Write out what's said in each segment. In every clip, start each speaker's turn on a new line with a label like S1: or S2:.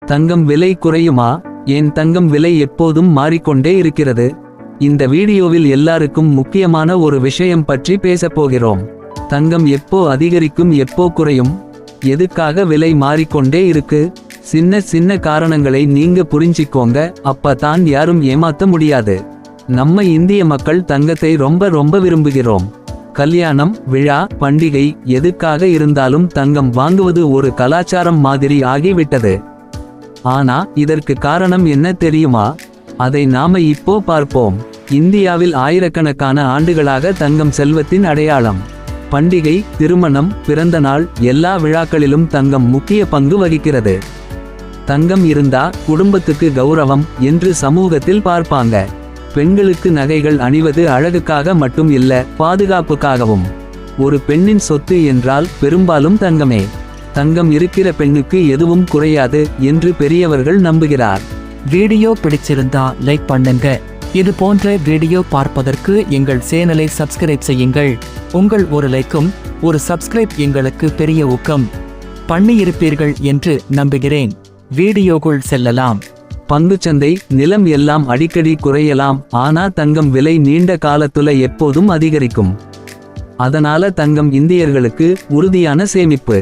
S1: தங்கம் விலை குறையுமா? ஏன் தங்கம் விலை எப்போதும் மாறிக்கொண்டே இருக்கிறது? இந்த வீடியோவில் எல்லாருக்கும் முக்கியமான ஒரு விஷயம் பற்றி பேசப்போகிறோம். தங்கம் எப்போ அதிகரிக்கும், எப்போ குறையும், எதுக்காக விலை மாறிக்கொண்டே இருக்கு? சின்ன சின்ன காரணங்களை நீங்க புரிஞ்சிக்கோங்க, அப்பதான் யாரும் ஏமாத்த முடியாது. நம்ம இந்திய மக்கள் தங்கத்தை ரொம்ப விரும்புகிறோம். கல்யாணம், விழா, பண்டிகை எதுக்காக இருந்தாலும் தங்கம் வாங்குவது ஒரு கலாச்சாரம் மாதிரி ஆகிவிட்டது. ஆனா இதற்கு காரணம் என்ன தெரியுமா? அதை நாம இப்போ பார்ப்போம். இந்தியாவில் ஆயிரக்கணக்கான ஆண்டுகளாக தங்கம் செல்வத்தின் அடையாளம். பண்டிகை, திருமணம், பிறந்த நாள் எல்லா விழாக்களிலும் தங்கம் முக்கிய பங்கு வகிக்கிறது. தங்கம் இருந்தா குடும்பத்துக்கு கௌரவம் என்று சமூகத்தில் பார்ப்பாங்க. பெண்களுக்கு நகைகள் அணிவது அழகுக்காக மட்டும் இல்ல, பாதுகாப்புக்காகவும். ஒரு பெண்ணின் சொத்து என்றால் பெரும்பாலும் தங்கமே. தங்கம் இருக்கிற பெண்ணுக்கு எதுவும் குறையாது என்று பெரியவர்கள் நம்புகிறார்.
S2: வீடியோ பிடிச்சிருந்தா லைக் பண்ணுங்க. இது போன்ற வீடியோ பார்ப்பதற்கு எங்கள் சேனலை சப்ஸ்கிரைப் செய்யுங்கள். உங்கள் ஒரு லைக்கும் ஒரு சப்ஸ்கிரைப் எங்களுக்கு பெரிய ஊக்கம் பண்ணியிருப்பீர்கள் என்று நம்புகிறேன். வீடியோக்குள் செல்லலாம்.
S1: பங்குச்சந்தை, நிலம் எல்லாம் அடிக்கடி குறையலாம், ஆனா தங்கம் விலை நீண்ட காலத்துல எப்போதும் அதிகரிக்கும். அதனால தங்கம் இந்தியர்களுக்கு உறுதியான சேமிப்பு.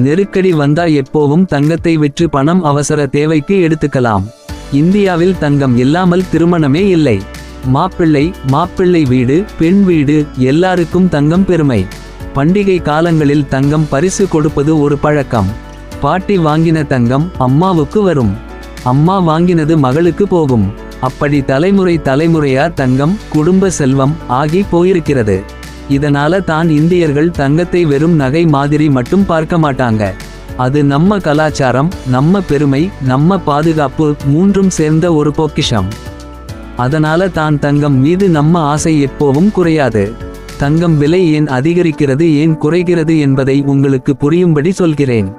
S1: நெருக்கடி வந்தா எப்போவும் தங்கத்தை விற்று பணம் அவசர தேவைக்கு எடுத்துக்கலாம். இந்தியாவில் தங்கம் இல்லாமல் திருமணமே இல்லை. மாப்பிள்ளை வீடு, பெண் வீடு எல்லாருக்கும் தங்கம் பெருமை. பண்டிகை காலங்களில் தங்கம் பரிசு கொடுப்பது ஒரு பழக்கம். பாட்டி வாங்கின தங்கம் அம்மாவுக்கு வரும், அம்மா வாங்கினது மகளுக்கு போகும். அப்படி தலைமுறையா தங்கம் குடும்ப செல்வம் ஆகி போயிருக்கிறது. இதனால தான் இந்தியர்கள் தங்கத்தை வெறும் நகை மாதிரி மட்டும் பார்க்க மாட்டாங்க. அது நம்ம கலாச்சாரம், நம்ம பெருமை, நம்ம பாதுகாப்பு மூன்றும் சேர்ந்த ஒரு பொக்கிஷம். அதனால தான் தங்கம் மீது நம்ம ஆசை எப்போவும் குறையாது. தங்கம் விலை ஏன் அதிகரிக்கிறது, ஏன் குறைகிறது என்பதை உங்களுக்கு புரியும்படி சொல்கிறேன்.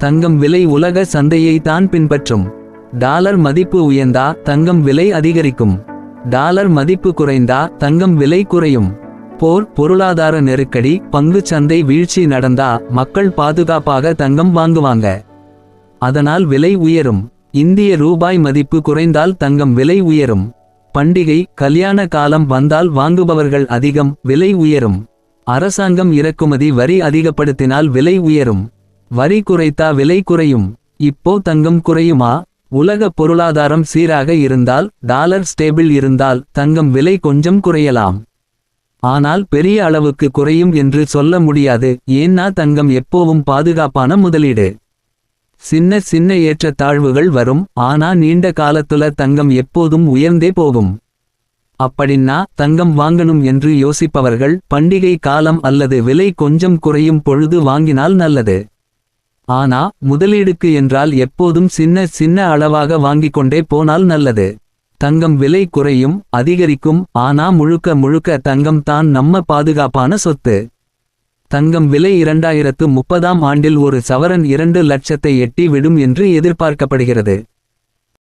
S1: தங்கம் விலை உலக சந்தையை தான் பின்பற்றும். டாலர் மதிப்பு உயர்ந்தா தங்கம் விலை அதிகரிக்கும். டாலர் மதிப்பு குறைந்தா தங்கம் விலை குறையும். போர், பொருளாதார நெருக்கடி, பங்குச் சந்தை வீழ்ச்சி நடந்தா மக்கள் பாதுகாப்பாக தங்கம் வாங்குவாங்க. அதனால் விலை உயரும். இந்திய ரூபாய் மதிப்பு குறைந்தால் தங்கம் விலை உயரும். பண்டிகை, கல்யாண காலம் வந்தால் வாங்குபவர்கள் அதிகம், விலை உயரும். அரசாங்கம் இறக்குமதி வரி அதிகப்படுத்தினால் விலை உயரும். வரி குறைத்தா விலை குறையும். இப்போ தங்கம் குறையுமா? உலக பொருளாதாரம் சீராக இருந்தால், டாலர் ஸ்டேபிள் இருந்தால் தங்கம் விலை கொஞ்சம் குறையலாம். ஆனால் பெரிய அளவுக்கு குறையும் என்று சொல்ல முடியாது. ஏன்னா தங்கம் எப்போவும் பாதுகாப்பான முதலீடு. சின்ன ஏற்றத்தாழ்வுகள் வரும், ஆனா நீண்ட காலத்துல தங்கம் எப்போதும் உயர்ந்தே போகும். அப்படின்னா தங்கம் வாங்கணும் என்று யோசிப்பவர்கள் பண்டிகை காலம் அல்லது விலை கொஞ்சம் குறையும் பொழுது வாங்கினால் நல்லது. ஆனா முதலீடுக்கு என்றால் எப்போதும் சின்ன அளவாக வாங்கிக்கொண்டே போனால் நல்லது. தங்கம் விலை குறையும், அதிகரிக்கும், ஆனா முழுக்க தங்கம் தான் நம்ம பாதுகாப்பான சொத்து. தங்கம் விலை 2030ஆம் ஆண்டில் ஒரு சவரன் 2 லட்சத்தை எட்டி விடும் என்று எதிர்பார்க்கப்படுகிறது.